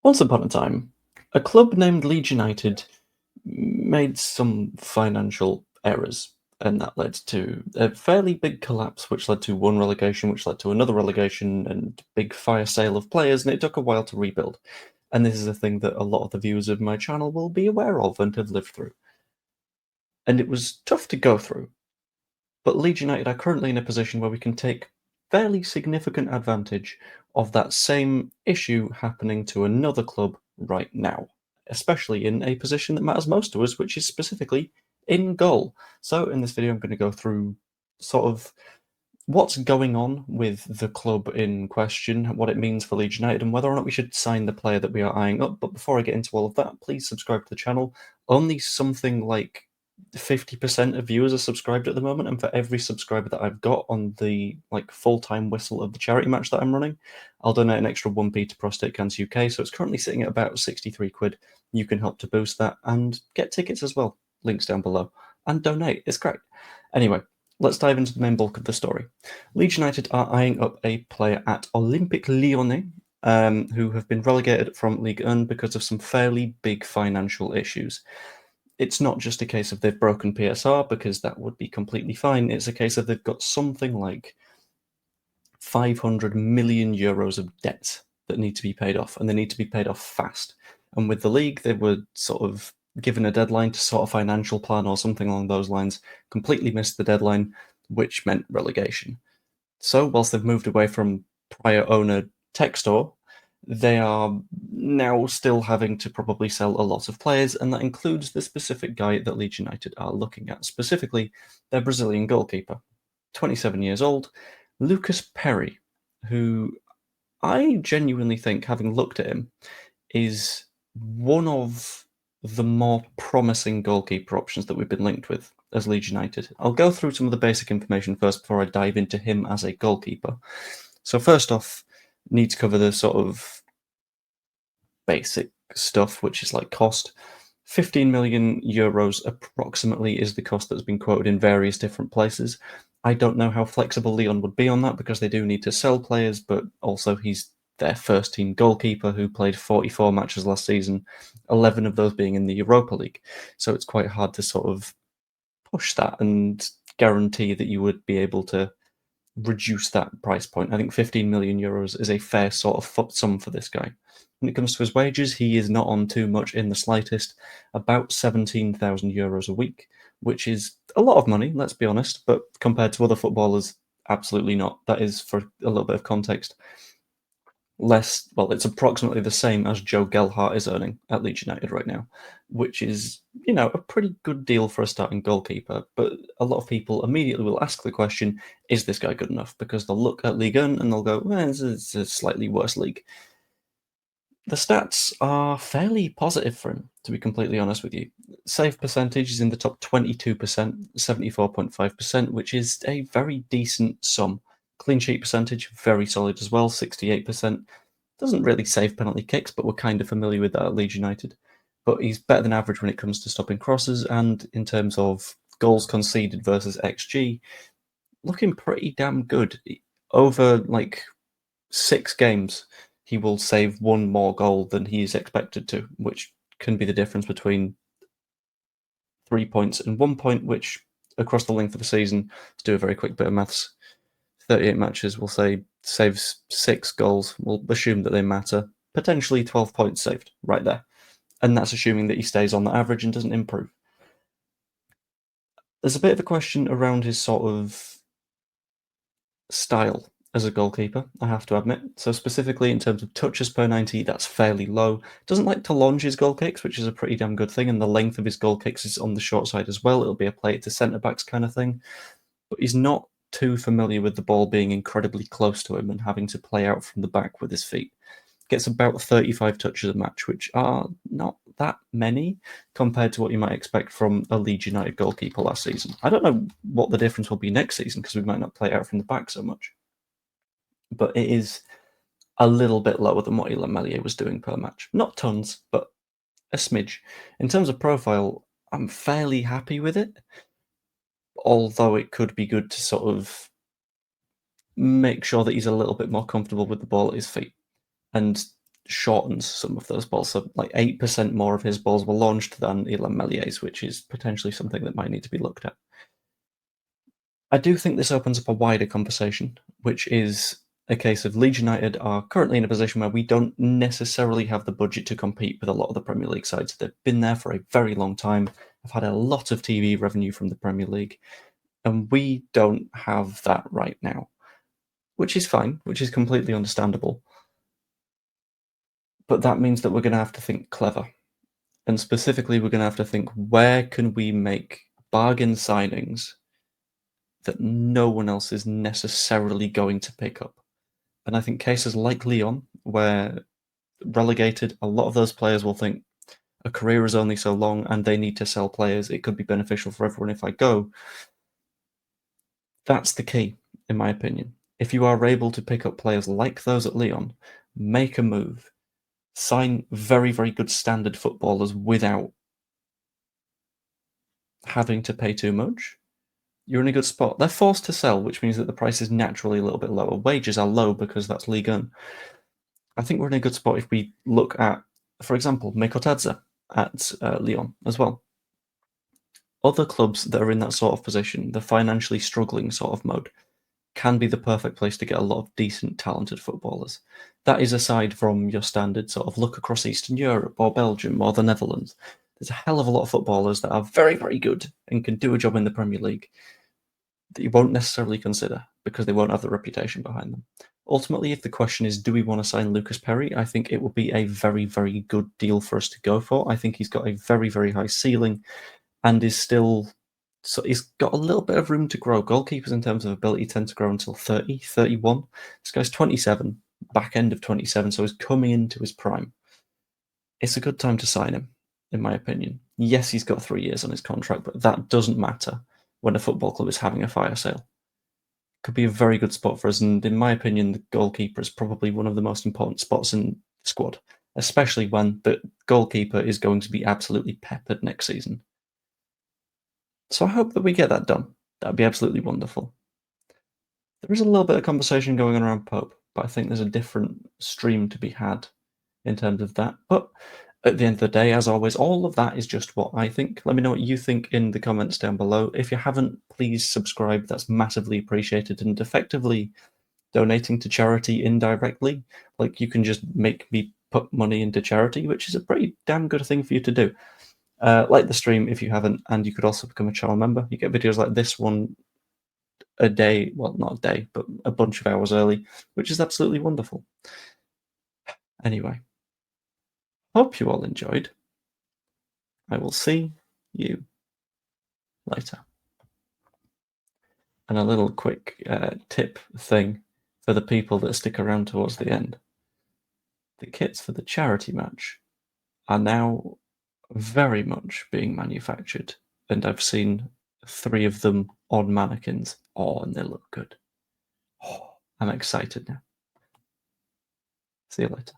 Once upon a time, a club named Leeds United made some financial errors, and that led to a fairly big collapse, which led to one relegation, which led to another relegation, and big fire sale of players, and it took a while to rebuild. And this is a thing that a lot of the viewers of my channel will be aware of and have lived through. And it was tough to go through, but Leeds United are currently in a position where we can take fairly significant advantage of that same issue happening to another club right now, especially in a position that matters most to us, which is specifically in goal. So in this video, I'm going to go through sort of what's going on with the club in question, what it means for Leeds United, and whether or not we should sign the player that we are eyeing up. But before I get into all of that, please subscribe to the channel. Only something like 50% of viewers are subscribed at the moment, and for every subscriber that I've got on the full-time whistle of the charity match that I'm running, I'll donate an extra 1p to Prostate Cancer UK, so it's currently sitting at about 63 quid. You can help to boost that and get tickets as well. Links down below. And donate, it's great. Anyway, let's dive into the main bulk of the story. Leeds United are eyeing up a player at Olympique Lyonnais, who have been relegated from Ligue 1 because of some fairly big financial issues. It's not just a case of they've broken PSR, because that would be completely fine. It's a case of they've got something like 500 million euros of debt that need to be paid off, and they need to be paid off fast. And with the league, they were sort of given a deadline to sort a financial plan or something along those lines, completely missed the deadline, which meant relegation. So whilst they've moved away from prior owner Textor, they are now still having to probably sell a lot of players, and that includes the specific guy that Leeds United are looking at, specifically their Brazilian goalkeeper, 27 years old, Lucas Perez, who I genuinely think, having looked at him, is one of the more promising goalkeeper options that we've been linked with as Leeds United. I'll go through some of the basic information first before I dive into him as a goalkeeper. So first off, need to cover the sort of basic stuff, which is like cost. 15 million euros approximately is the cost that's been quoted in various different places. I don't know how flexible Lyon would be on that, because they do need to sell players, but also he's their first team goalkeeper who played 44 matches last season, 11 of those being in the Europa League. So it's quite hard to sort of push that and guarantee that you would be able to reduce that price point. I think 15 million euros is a fair sort of sum for this guy. When it comes to his wages, he is not on too much in the slightest, about 17,000 euros a week, which is a lot of money, let's be honest, but compared to other footballers, absolutely not. That is, for a little bit of context, less, well, it's approximately the same as Joe Gelhardt is earning at Leeds United right now, which is, a pretty good deal for a starting goalkeeper. But a lot of people immediately will ask the question, is this guy good enough? Because they'll look at Ligue 1 and they'll go, well, it's a slightly worse league. The stats are fairly positive for him, to be completely honest with you. Save percentage is in the top 22%, 74.5%, which is a very decent sum. Clean sheet percentage, very solid as well, 68%. Doesn't really save penalty kicks, but we're kind of familiar with that at Leeds United. But he's better than average when it comes to stopping crosses, and in terms of goals conceded versus XG, looking pretty damn good. Over 6 games, he will save one more goal than he is expected to, which can be the difference between 3 points and 1 point, which across the length of a season, let's do a very quick bit of maths. 38 matches, we'll say, saves 6 goals. We'll assume that they matter. Potentially 12 points saved right there. And that's assuming that he stays on the average and doesn't improve. There's a bit of a question around his sort of style as a goalkeeper, I have to admit. So specifically in terms of touches per 90, that's fairly low. Doesn't like to launch his goal kicks, which is a pretty damn good thing, and the length of his goal kicks is on the short side as well. It'll be a play to centre-backs kind of thing. But he's not too familiar with the ball being incredibly close to him and having to play out from the back with his feet. Gets about 35 touches a match, which are not that many compared to what you might expect from a Leeds United goalkeeper last season. I don't know what the difference will be next season, because we might not play out from the back so much. But it is a little bit lower than what Illan Meslier was doing per match. Not tons, but a smidge. In terms of profile, I'm fairly happy with it, although it could be good to sort of make sure that he's a little bit more comfortable with the ball at his feet. And shortens some of those balls. So like 8% more of his balls were launched than Ilham Melier's, which is potentially something that might need to be looked at. I do think this opens up a wider conversation, which is a case of Leeds United are currently in a position where we don't necessarily have the budget to compete with a lot of the Premier League sides. They've been there for a very long time. Have had a lot of TV revenue from the Premier League, and we don't have that right now, which is fine, which is completely understandable. But that means that we're going to have to think clever. And specifically, we're going to have to think, where can we make bargain signings that no one else is necessarily going to pick up? And I think cases like Lyon, where relegated, a lot of those players will think a career is only so long and they need to sell players. It could be beneficial for everyone if I go. That's the key, in my opinion. If you are able to pick up players like those at Lyon, make a move, sign very, very good standard footballers without having to pay too much, you're in a good spot. They're forced to sell, which means that the price is naturally a little bit lower. Wages are low because that's Ligue 1. I think we're in a good spot if we look at, for example, Mikotadze at Lyon as well. Other clubs that are in that sort of position, the financially struggling sort of mode, can be the perfect place to get a lot of decent, talented footballers. That is aside from your standard sort of look across Eastern Europe or Belgium or the Netherlands. There's a hell of a lot of footballers that are very, very good and can do a job in the Premier League that you won't necessarily consider because they won't have the reputation behind them. Ultimately, if the question is, do we want to sign Lucas Perry? I think it would be a very, very good deal for us to go for. I think he's got a very, very high ceiling and is still, so he's got a little bit of room to grow. Goalkeepers in terms of ability tend to grow until 30, 31. This guy's 27, back end of 27, so he's coming into his prime. It's a good time to sign him, in my opinion. Yes, he's got 3 years on his contract, but that doesn't matter when a football club is having a fire sale. Could be a very good spot for us, and in my opinion, the goalkeeper is probably one of the most important spots in the squad, especially when the goalkeeper is going to be absolutely peppered next season. So I hope that we get that done. That'd be absolutely wonderful. There is a little bit of conversation going on around Pope, but I think there's a different stream to be had in terms of that. But at the end of the day, as always, all of that is just what I think. Let me know what you think in the comments down below. If you haven't, please subscribe. That's massively appreciated and effectively donating to charity indirectly. Like, you can just make me put money into charity, which is a pretty damn good thing for you to do. Like the stream if you haven't, and you could also become a channel member. You get videos like this one a day, well, not a day, but a bunch of hours early, which is absolutely wonderful. Anyway, hope you all enjoyed. I will see you later. And a little quick tip thing for the people that stick around towards the end. The kits for the charity match are now very much being manufactured, and I've seen 3 of them on mannequins. Oh, and they look good. Oh, I'm excited now. See you later.